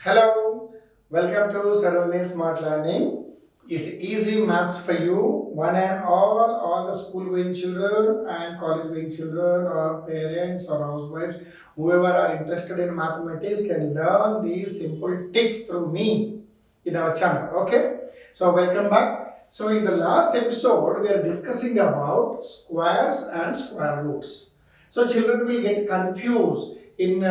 Hello, welcome to SAROJINI Smart Learning. It's easy maths for you, one and all the school going children and college going children or parents or housewives, whoever are interested in mathematics can learn these simple tricks through me in our channel. Okay, so welcome back. So in the last episode, we are discussing about squares and square roots. So children will get confused in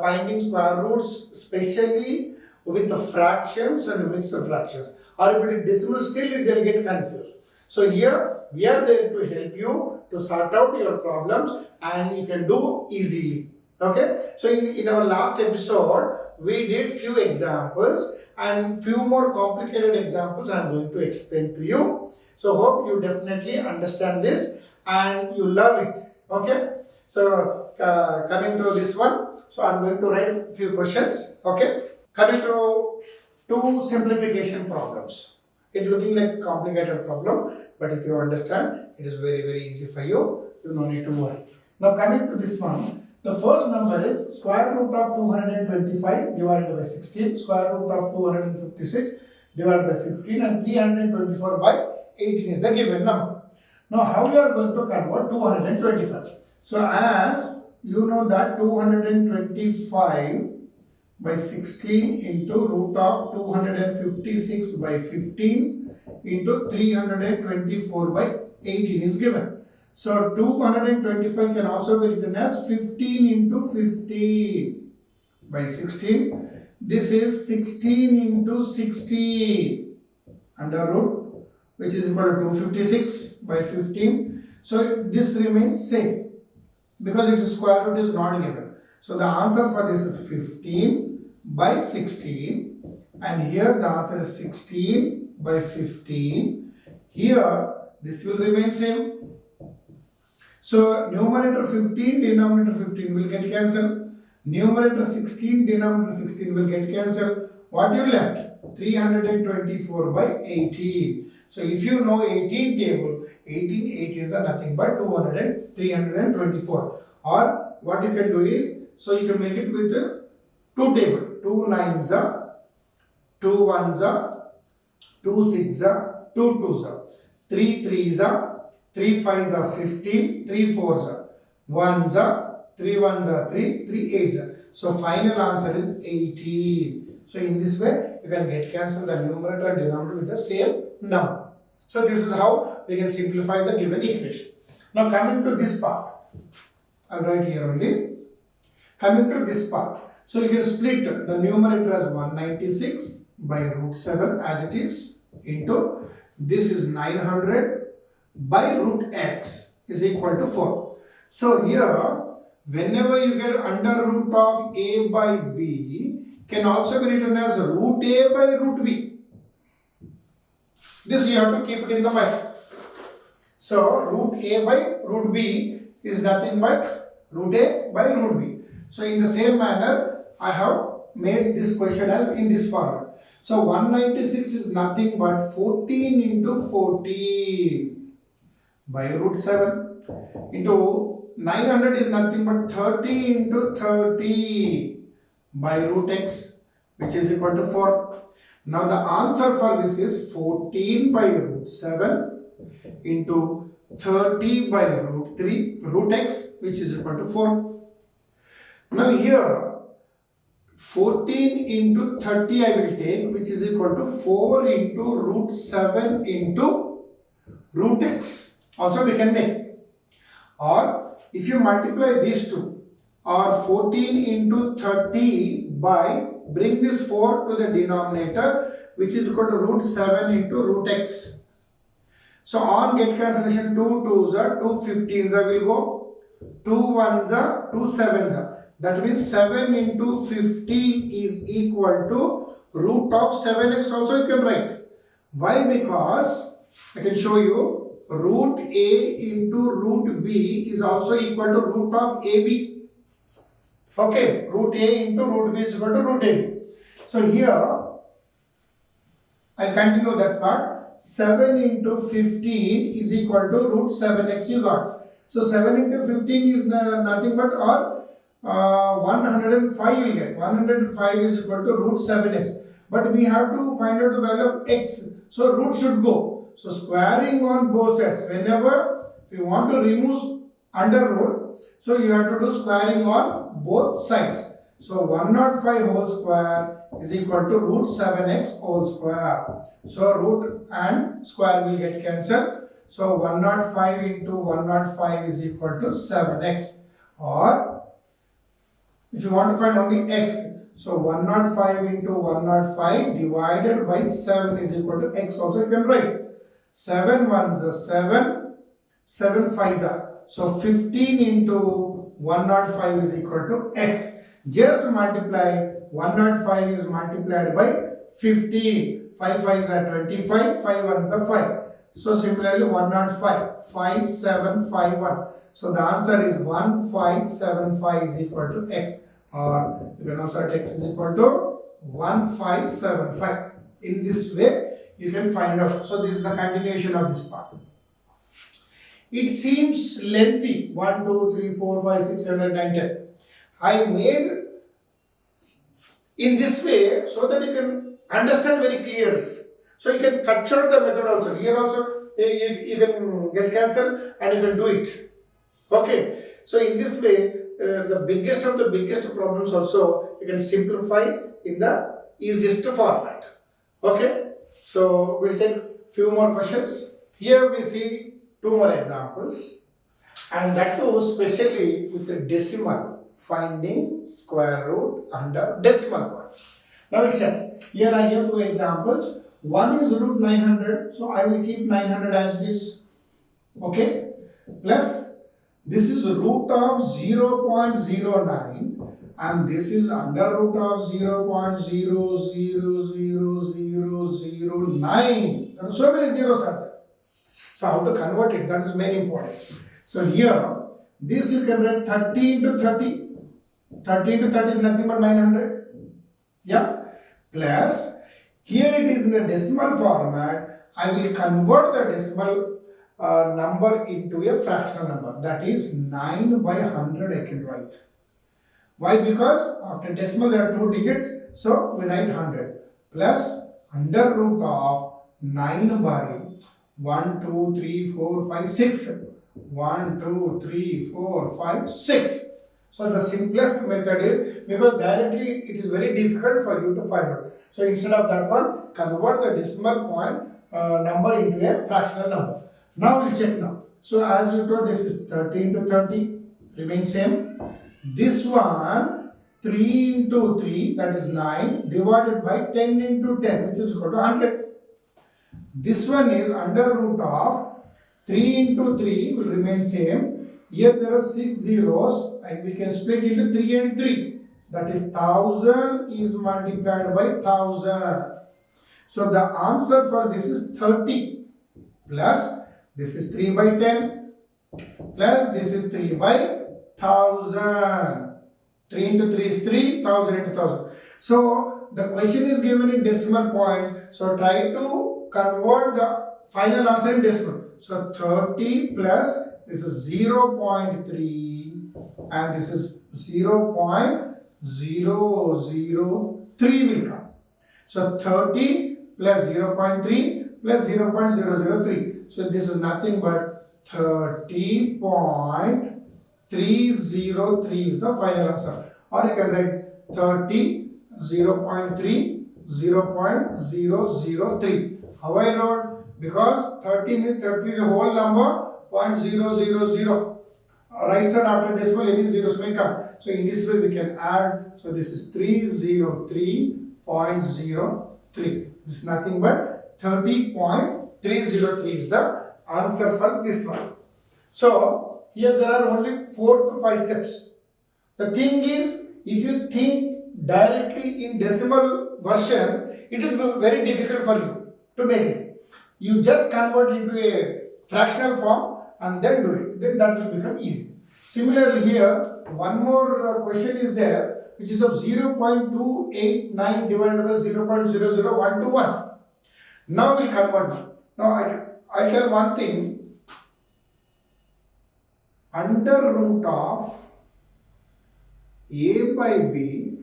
finding square roots, especially with the fractions and mixed fractions. Or if it is decimal, still they will get confused. So here we are there to help you to sort out your problems and you can do easily. Okay. So in our last episode, we did few examples and few more complicated examples I am going to explain to you. So hope you definitely understand this and you love it. Okay. So coming to this one, so I'm going to write few questions. Okay, coming to two simplification problems. It's looking like complicated problem, but if you understand, it is very easy for you. You no need to worry. Now coming to this one, the first number is square root of 225 divided by 16, square root of 256 divided by 15, and 324 by 18 is the given number. Now how we are going to convert 225? So as you know that 225 by 16 into root of 256 by 15 into 324 by 18 is given. So 225 can also be written as 15 into 15 by 16. This is 16 into 16 under root, which is equal to 256 by 15. So this remains same, because it is square root is not given. So the answer for this is 15 by 16, and here the answer is 16 by 15. Here this will remain same. So numerator 15, denominator 15 will get cancelled. Numerator 16, denominator 16 will get cancelled. What you left? 324 by 18. So if you know 18 table, 18 are nothing but 324. Or what you can do is, so you can make it with two table. 2 9s are, 2 1s are, 2 6s are, 2 2s are, 3 3s are, 3 5s are 15, 3 4s are, 1s are, 3 1s are 3, 3 8s are. So final answer is 18. So in this way, you can get cancel the numerator and denominator with the same number. So this is how we can simplify the given equation. Now coming to this part, I'll write here only. Coming to this part, so you can split the numerator as 196 by root 7 as it is into this is 900 by root x is equal to 4. So here, whenever you get under root of a by b, can also be written as root a by root b. This you have to keep it in the mind. So root a by root b is nothing but root a by root b. So in the same manner, I have made this question as in this format. So 196 is nothing but 14 into 14 by root 7 into 900 is nothing but 30 into 30 by root x, which is equal to 4. Now the answer for this is 14 by root 7 into 30 by root 3 root x, which is equal to 4. Now here 14 into 30 I will take, which is equal to 4 into root 7 into root x. Also we can make. Or if you multiply these two, or 14 into 30 by, bring this 4 to the denominator, which is equal to root 7 into root x. So on get cancellation, 2 2s are, 2 15s are will go, 2 1s are, 2 7s are. That means 7 into 15 is equal to root of 7x also you can write. Why? Because I can show you root a into root b is also equal to root of ab. Okay, root a into root b is equal to root ab. So here I continue that part. 7 into 15 is equal to root 7x you got. So 7 into 15 is nothing but or 105 you will get. 105 is equal to root 7x. But we have to find out the value of x. So root should go. So squaring on both sides. Whenever you want to remove under root, so you have to do squaring on both sides. So 105 whole square is equal to root 7x whole square. So root and square will get cancelled. So 105 into 105 is equal to 7x. Or if you want to find only x, so 105 into 105 divided by 7 is equal to x. Also you can write 7 ones are 7, 7 fives are. So 15 into 105 is equal to x. Just multiply 105 is multiplied by 15. 5 fives are 25, 5 ones are 5. So similarly 105, 5, 7, 5, 1. So the answer is 1575 is equal to x. Or you can also write x is equal to 1575. In this way you can find out. So this is the continuation of this part. It seems lengthy. 1, 2, 3, 4, 5, 6, 7, 8, 9, 10. I made in this way so that you can understand very clearly. So you can cut short the method also. Here also you can get cancelled and you can do it. Okay. So in this way, the biggest of the biggest problems also you can simplify in the easiest format. Okay. So we'll take few more questions. Here we see two more examples, and that too especially with the decimal, finding square root under decimal point. Now we'll check. Here I have two examples. One is root 900, so I will keep 900 as this. Okay. Plus this is root of 0.09 and this is under root of 0.000009. There are so many zeros are there. So how to convert it, that is very important. So here, this you can write 30 into 30. 30 into 30 is nothing but 900. Yeah. Plus, here it is in the decimal format. I will convert the decimal number into a fractional number. That is 9 by 100 I can write. Why? Because after decimal there are two digits. So we write 100. Plus under root of 9 by 1, 2, 3, 4, 5, 6. 1, 2, 3, 4, 5, 6. So the simplest method is, because directly it is very difficult for you to find out. So instead of that one, convert the decimal point number into a fractional number. Now we'll check now. So as you told, this is 30 into 30, remains same. This one, 3 into 3, that is 9, divided by 10 into 10, which is equal to 100. This one is under root of 3 into 3 will remain same. Here there are 6 zeros and we can split into 3 and 3. That is 1000 is multiplied by 1000. So the answer for this is 30 plus this is 3 by 10 plus this is 3 by 1000. 3 into 3 is 3, 1000 into 1000. So the question is given in decimal points. So try to convert the final answer in decimal. So 30 plus this is 0.3 and this is 0.003 will come. So 30 plus 0.3 plus 0.003. So this is nothing but 30.303 is the final answer. Or you can write 30, 0.3, 0.003. How I wrote? Because 30 means 30 is a whole number, 0.000. Right side after decimal, any zeros may come. So in this way we can add. So this is 303.03. This is nothing but 30.303 is the answer for this one. So here there are only 4 to 5 steps. The thing is, if you think directly in decimal version, it is very difficult for you to make it. You just convert into a fractional form and then do it. Then that will become easy. Similarly here, one more question is there, which is of 0.289 divided by 0.00121. Now we'll convert. Now I'll tell one thing. Under root of a by b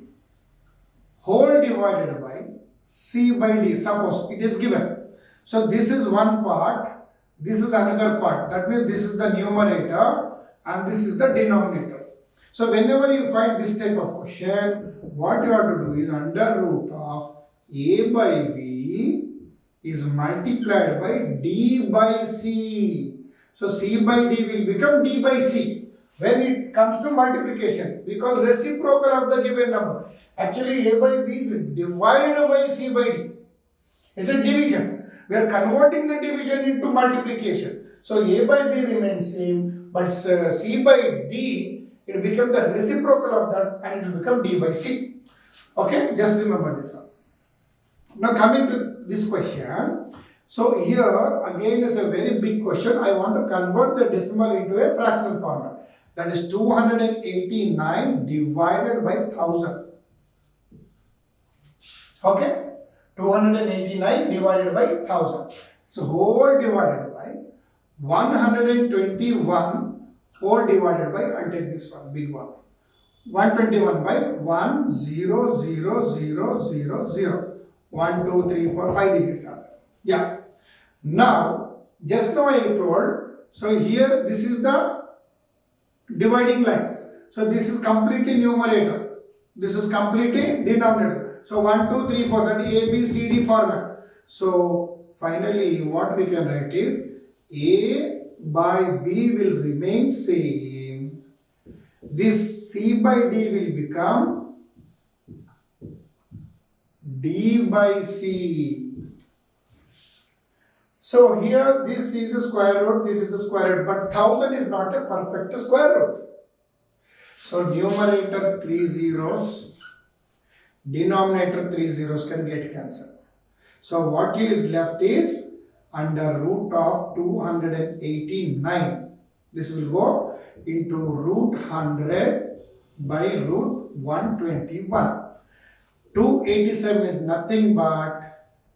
whole divided by c by d. Suppose it is given. So this is one part, this is another part. That means this is the numerator and this is the denominator. So whenever you find this type of question, what you have to do is under root of a by b is multiplied by d by c. So c by d will become d by c. When it comes to multiplication, we call reciprocal of the given number. Actually, a by b is divided by c by d. It's a division. We are converting the division into multiplication. So a by b remains same, but c by d, it becomes the reciprocal of that and it will become d by c. Okay, just remember this one. Now coming to this question. So here again is a very big question. I want to convert the decimal into a fractional format. That is 289 divided by 1000. Okay. 289 divided by 1000. So whole divided by 121 whole divided by, I'll take this one, big one. 121 by 1, 0, 0, 0, 0, 0. 1, 2, 3, 4, 5 digits are there. Yeah. Now, just now I told, so here this is the dividing line. So this is completely numerator. This is completely denominator. So 1, 2, 3, 4, that is A, B, C, D format. So finally what we can write is A by B will remain same. This C by D will become D by C. So here this is a square root, this is a square root, but 1000 is not a perfect square root. So numerator 3 zeros, denominator 3 zeros can get cancelled. So what is left is under root of 289. This will go into root 100 by root 121. 287 is nothing but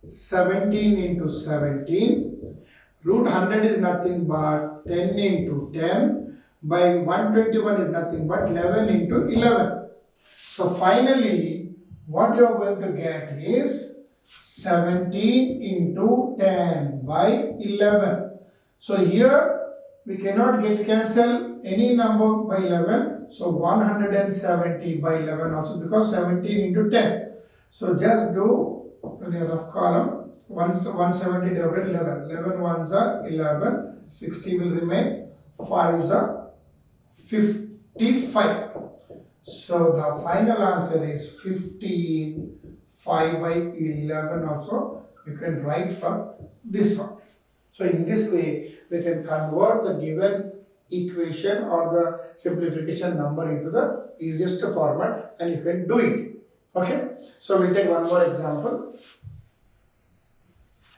17 into 17. Root 100 is nothing but 10 into 10 by 121 is nothing but 11 into 11. So finally what you are going to get is 17 into 10 by 11. So here we cannot get cancel any number by 11. So 170 by 11 also, because 17 into 10. So just do a rough column. 170 divided 11. 11 ones are 11. 60 will remain. 5s are 55. So the final answer is 15. 5 by 11 also you can write for this one. So in this way we can convert the given equation or the simplification number into the easiest format, and you can do it. Okay, so we'll take one more example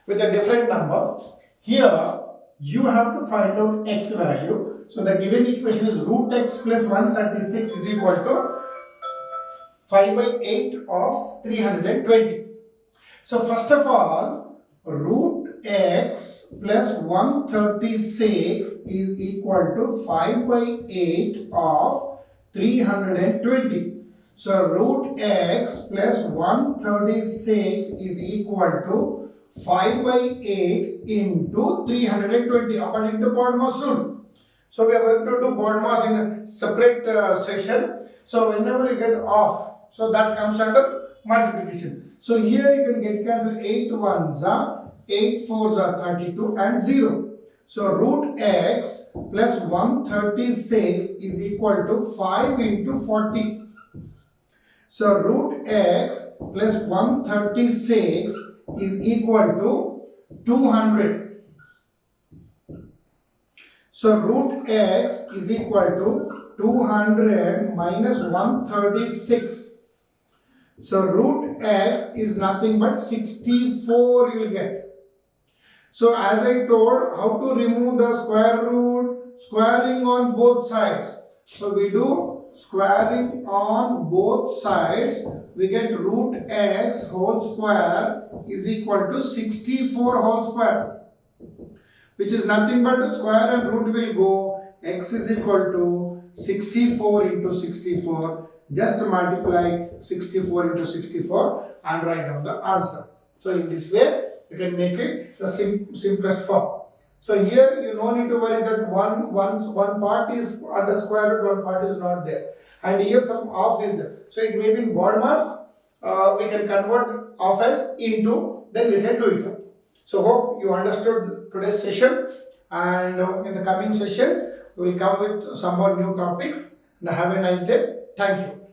with a different number. Here you have to find out x value. So the given equation is root x plus 136 is equal to 5 by 8 of 320. So first of all, root x plus 136 is equal to 5 by 8 of 320. So root x plus 136 is equal to 5 by 8 into 320 according to BODMAS rule. So we are going to do BODMAS in a separate session. So whenever you get off, so that comes under multiplication. So here you can get cancelled 8 ones are 8 fours are 32 and 0. So root x plus 136 is equal to 5 into 40. So root x plus 136 is equal to 200. So root x is equal to 200 minus 136. So root x is nothing but 64 you will get. So as I told, how to remove the square root? Squaring on both sides. So we do squaring on both sides. We get root x whole square is equal to 64 whole square, which is nothing but square and root will go. X is equal to 64 into 64. Just multiply 64 into 64 and write down the answer. So in this way, you can make it the simplest form. So here you no need to worry that one part is under square root, one part is not there. And here some half is there. So it may be in bond mass, we can convert half as into, then we can do it. So hope you understood today's session, and in the coming sessions we will come with some more new topics. And have a nice day. Thank you.